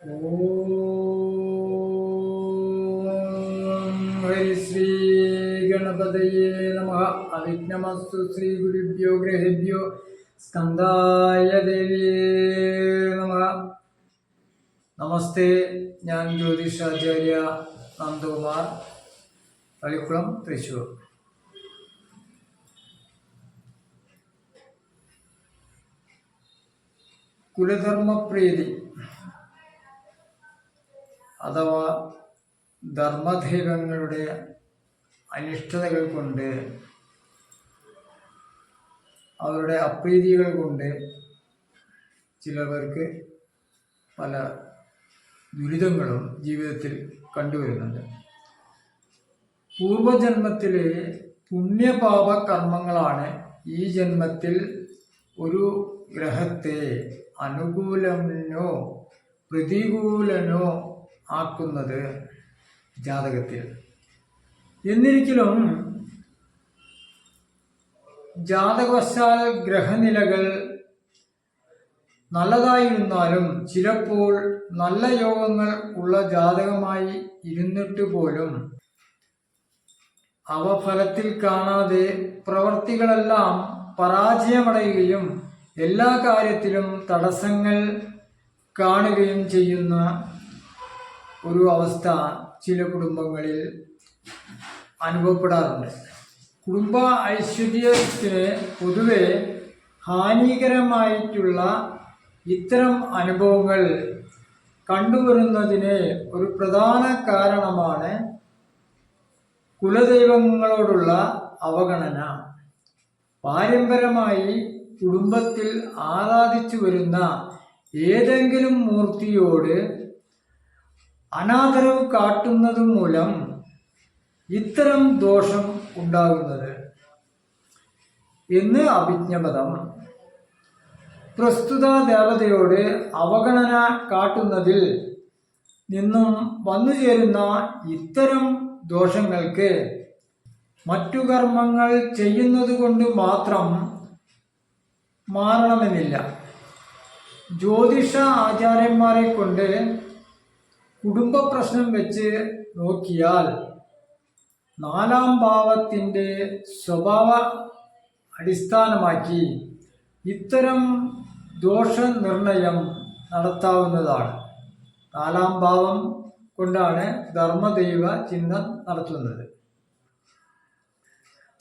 ഓം ഹരി ശ്രീ ഗണപതയേ നമഃ. അവിഘ്നമസ്തു. ശ്രീ ഗുരുഭ്യോ ഗ്രഹേഭ്യോ സ്കന്ധായ ദേവിയേ നമഃ. നമസ്തേ. ഞാൻ ജ്യോതിഷാചാര്യ നന്ദകുമാർ, തളിക്കുളം, തൃശ്ശൂർ. കുലധർമ്മപ്രീതി അഥവാ ധർമ്മദൈവങ്ങളുടെ അനിഷ്ടതകൾ കൊണ്ട്, അവരുടെ അപ്രീതികൾ കൊണ്ട് ചിലവർക്ക് പല ദുരിതങ്ങളും ജീവിതത്തിൽ കണ്ടുവരുന്നുണ്ട്. പൂർവജന്മത്തിലെ പുണ്യപാപ കർമ്മങ്ങളാണ് ഈ ജന്മത്തിൽ ഒരു ഗ്രഹത്തെ അനുകൂലനോ പ്രതികൂലനോ ആക്കുന്നത് ജാതകത്തിൽ. എന്നിരിക്കലും ജാതകവശാൽ ഗ്രഹനിലകൾ നല്ലതായിരുന്നാലും ചിലപ്പോൾ നല്ല യോഗങ്ങൾ ഉള്ള ജാതകമായി ഇരുന്നിട്ട് പോലും അവ ഫലത്തിൽ കാണാതെ പ്രവർത്തികളെല്ലാം പരാജയമടയുകയും എല്ലാ കാര്യത്തിലും തടസ്സങ്ങൾ കാണുകയും ചെയ്യുന്ന ഒരു അവസ്ഥ ചില കുടുംബങ്ങളിൽ അനുഭവപ്പെടാറുണ്ട്. കുടുംബ ഐശ്വര്യത്തിന് പൊതുവെ ഹാനികരമായിട്ടുള്ള ഇത്തരം അനുഭവങ്ങൾ കണ്ടുവരുന്നതിന് ഒരു പ്രധാന കാരണമാണ് കുലദൈവങ്ങളോടുള്ള അവഗണന. പാരമ്പര്യമായി കുടുംബത്തിൽ ആരാധിച്ചു വരുന്ന ഏതെങ്കിലും മൂർത്തിയോട് അനാദരവ് കാട്ടുന്നത് മൂലം ഇത്തരം ദോഷം ഉണ്ടാകുന്നത് എന്ന് അഭിജ്ഞമതം. പ്രസ്തുത ദേവതയോട് അവഗണന കാട്ടുന്നതിൽ നിന്നും വന്നുചേരുന്ന ഇത്തരം ദോഷങ്ങൾക്ക് മറ്റു കർമ്മങ്ങൾ ചെയ്യുന്നത് കൊണ്ട് മാത്രം മാറണമെന്നില്ല. ജ്യോതിഷ ആചാര്യന്മാരെ കൊണ്ട് കുടുംബ പ്രശ്നം വെച്ച് നോക്കിയാൽ നാലാം ഭാവത്തിൻ്റെ സ്വഭാവ അടിസ്ഥാനമാക്കി ഇത്തരം ദോഷനിർണയം നടത്താവുന്നതാണ്. നാലാം ഭാവം കൊണ്ടാണ് ധർമ്മദൈവ ചിഹ്നം നടത്തുന്നത്.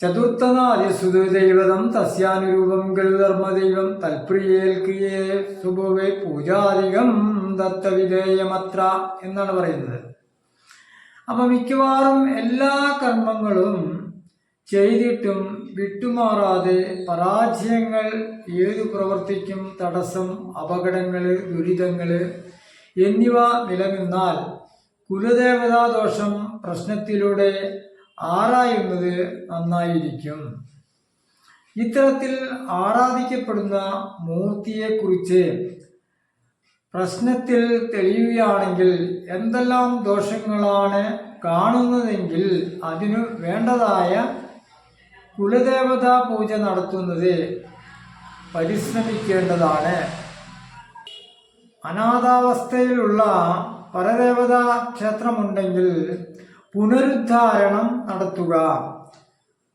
ചതുർത്ഥനാദിസുദൈവതം തസ്യാനുരൂപം ഖലു ധർമ്മദൈവം തൽപ്രിയേൽക്രിയേ സുഭവേ പൂജാധികം ദത്തവിധേയമത്ര എന്നാണ് പറയുന്നത്. അപ്പം മിക്കവാറും എല്ലാ കർമ്മങ്ങളും ചെയ്തിട്ടും വിട്ടുമാറാതെ പരാജയങ്ങൾ, ഏതു പ്രവർത്തിക്കും തടസ്സം, അപകടങ്ങൾ, ദുരിതങ്ങൾ എന്നിവ നിലനിന്നാൽ കുലദേവതാദോഷം പ്രശ്നത്തിലൂടെ ആരായുന്നത് നന്നായിരിക്കും. ഇത്തരത്തിൽ ആരാധിക്കപ്പെടുന്ന മൂർത്തിയെക്കുറിച്ച് പ്രശ്നത്തിൽ തെളിയുകയാണെങ്കിൽ എന്തെല്ലാം ദോഷങ്ങളാണ് കാണുന്നതെങ്കിൽ അതിനു വേണ്ടതായ കുലദേവതാ പൂജ നടത്തുന്നത് പരിശ്രമിക്കേണ്ടതാണ്. അനാഥാവസ്ഥയിലുള്ള പരദേവതാ ക്ഷേത്രമുണ്ടെങ്കിൽ പുനരുദ്ധാരണം നടത്തുക,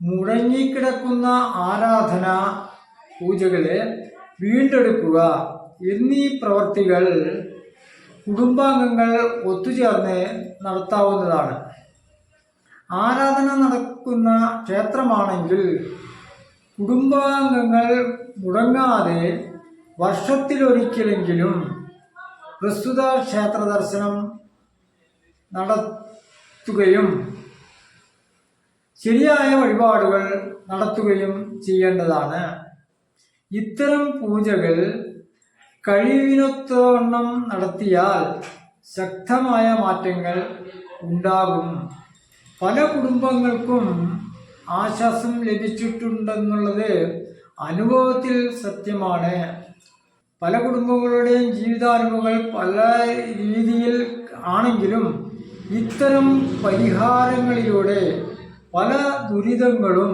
മുടങ്ങിക്കിടക്കുന്ന ആരാധന പൂജകളെ വീണ്ടെടുക്കുക എന്നീ പ്രവർത്തികൾ കുടുംബാംഗങ്ങൾ ഒത്തുചേർന്ന് നടത്താവുന്നതാണ്. ആരാധന നടക്കുന്ന ക്ഷേത്രമാണെങ്കിൽ കുടുംബാംഗങ്ങൾ മുടങ്ങാതെ വർഷത്തിലൊരിക്കലെങ്കിലും പ്രസ്തുത ക്ഷേത്ര ദർശനം നടത്തുകയും ശരിയായ വഴിപാടുകൾ നടത്തുകയും ചെയ്യേണ്ടതാണ്. ഇത്തരം പൂജകൾ കഴിവിനൊത്തവണ്ണം നടത്തിയാൽ ശക്തമായ മാറ്റങ്ങൾ ഉണ്ടാകും. പല കുടുംബങ്ങൾക്കും ആശ്വാസം ലഭിച്ചിട്ടുണ്ടെന്നുള്ളത് അനുഭവത്തിൽ സത്യമാണ്. പല കുടുംബങ്ങളുടെയും ജീവിതാനുഭവങ്ങൾ പല രീതിയിൽ ആണെങ്കിലും ഇത്തരം പരിഹാരങ്ങളിലൂടെ പല ദുരിതങ്ങളും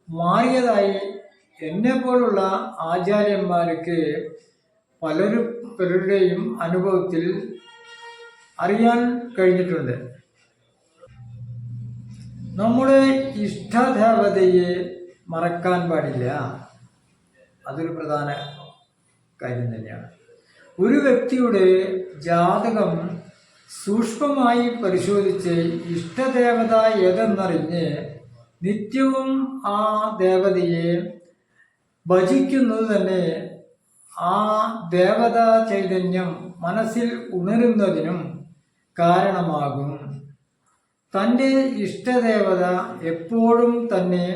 മാറിയതായി എന്നെപ്പോലുള്ള ആചാര്യന്മാർക്ക് പലരുടെയും അനുഭവത്തിൽ അറിയാൻ കഴിഞ്ഞിട്ടുണ്ട്. നമ്മുടെ ഇഷ്ടദേവതയെ മറക്കാൻ പാടില്ല. അതൊരു പ്രധാന കാര്യം തന്നെയാണ്. ഒരു വ്യക്തിയുടെ ജാതകം സൂക്ഷ്മമായി പരിശോധിച്ച് ഇഷ്ടദേവത ഏതെന്നറിഞ്ഞ് നിത്യവും ആ ദേവതയെ ഭജിക്കുന്നത് തന്നെ ആ ദേവതാ ചൈതന്യം മനസ്സിൽ ഉണരുന്നതിനും കാരണമാകും. തൻ്റെ ഇഷ്ടദേവത എപ്പോഴും തന്നെ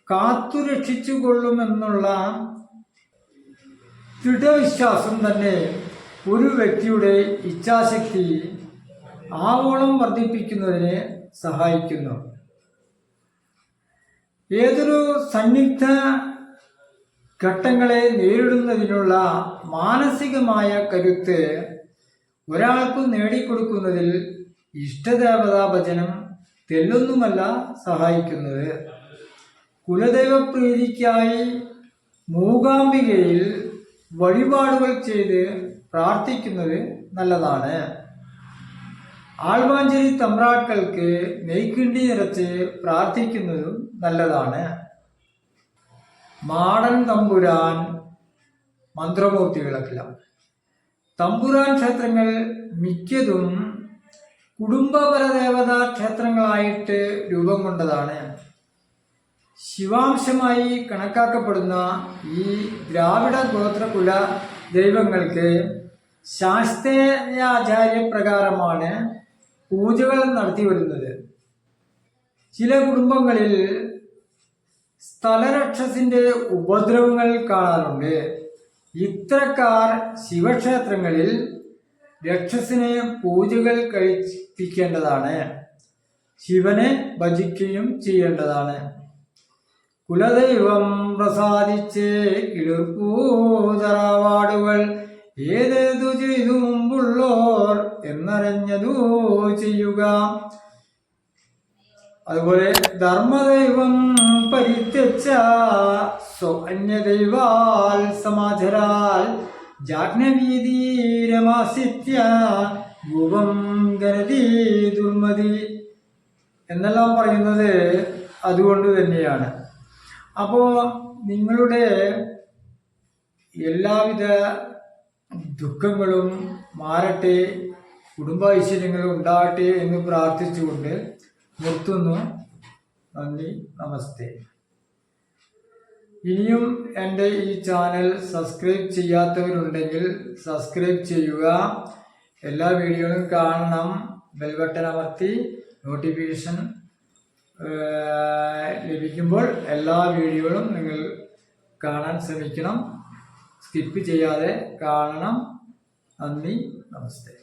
കാത്തുരക്ഷിച്ചു കൊള്ളുമെന്നുള്ള ദൃഢവിശ്വാസം തന്നെ ഒരു വ്യക്തിയുടെ ഇച്ഛാശക്തി ആവോളം വർദ്ധിപ്പിക്കുന്നതിന് സഹായിക്കുന്നു. ഏതൊരു സന്നിഗ്ധ ഘട്ടങ്ങളെ നേരിടുന്നതിനുള്ള മാനസികമായ കരുത്ത് ഒരാൾക്ക് നേടിക്കൊടുക്കുന്നതിൽ ഇഷ്ടദേവതാ ഭജനം തെല്ലൊന്നുമല്ല സഹായിക്കുന്നത്. കുലദൈവ പ്രീതിക്കായി മൂകാംബികയിൽ വഴിപാടുകൾ ചെയ്ത് പ്രാർത്ഥിക്കുന്നത് നല്ലതാണ്. ആൾവാഞ്ചേരി തമ്പ്രാക്കൾക്ക് നെയ്ക്കിണ്ടി നിറച്ച് പ്രാർത്ഥിക്കുന്നതും നല്ലതാണ്. മാടൻ തമ്പുരാൻ മന്ത്രമൂർത്തികളെല്ലാം തമ്പുരാൻ ക്ഷേത്രങ്ങൾ മിക്കതും കുടുംബപരദേവതാ ക്ഷേത്രങ്ങളായിട്ട് രൂപം കൊണ്ടതാണ്. ശിവാംശമായി കണക്കാക്കപ്പെടുന്ന ഈ ദ്രാവിഡ ഗോത്രകുല ദൈവങ്ങൾക്ക് ശാസ്ത്രീയാചാര്യപ്രകാരമാണ് പൂജകൾ നടത്തി വരുന്നത്. ചില കുടുംബങ്ങളിൽ സ്ഥലരക്ഷസിന്റെ ഉപദ്രവങ്ങൾ കാണാറുണ്ട്. ഇത്തരക്കാർ ശിവക്ഷേത്രങ്ങളിൽ രക്ഷസിന് പൂജകൾ കഴിപ്പിക്കേണ്ടതാണ്. ശിവനെ ഭജിക്കുകയും ചെയ്യേണ്ടതാണ്. കുലദൈവം പ്രസാദിച്ച് കിളിർപ്പൂതറവാടുകൾ ഏതേതു ചെയ്തു മുമ്പുള്ളോർ എന്നറിഞ്ഞതു ചെയ്യുക. അതുപോലെ ധർമ്മദൈവം പരിത്യച്ച അന്യദൈവാൽ സമാചരാൽ ജാഗ്നവീതീരമാസിത്യ ഭൂപം ഗനതി ദുർമതി എന്നെല്ലാം പറയുന്നത് അതുകൊണ്ട് തന്നെയാണ്. അപ്പോൾ നിങ്ങളുടെ എല്ലാവിധ ദുഃഖങ്ങളും മാറട്ടെ, കുടുംബ ഐശ്വര്യങ്ങളും ഉണ്ടാകട്ടെ എന്ന് പ്രാർത്ഥിച്ചുകൊണ്ട് നിർത്തുന്നു. നന്ദി, നമസ്തേ. ഇനിയും എൻ്റെ ഈ ചാനൽ സബ്സ്ക്രൈബ് ചെയ്യാത്തവരുണ്ടെങ്കിൽ സബ്സ്ക്രൈബ് ചെയ്യുക. എല്ലാ വീഡിയോകളും കാണണം. ബെൽ ബട്ടൺ അമർത്തി നോട്ടിഫിക്കേഷൻ ലഭിക്കുമ്പോൾ എല്ലാ വീഡിയോകളും നിങ്ങൾ കാണാൻ ശ്രമിക്കണം. സ്കിപ്പ് ചെയ്യാതെ കാണണം. നന്ദി, നമസ്തേ.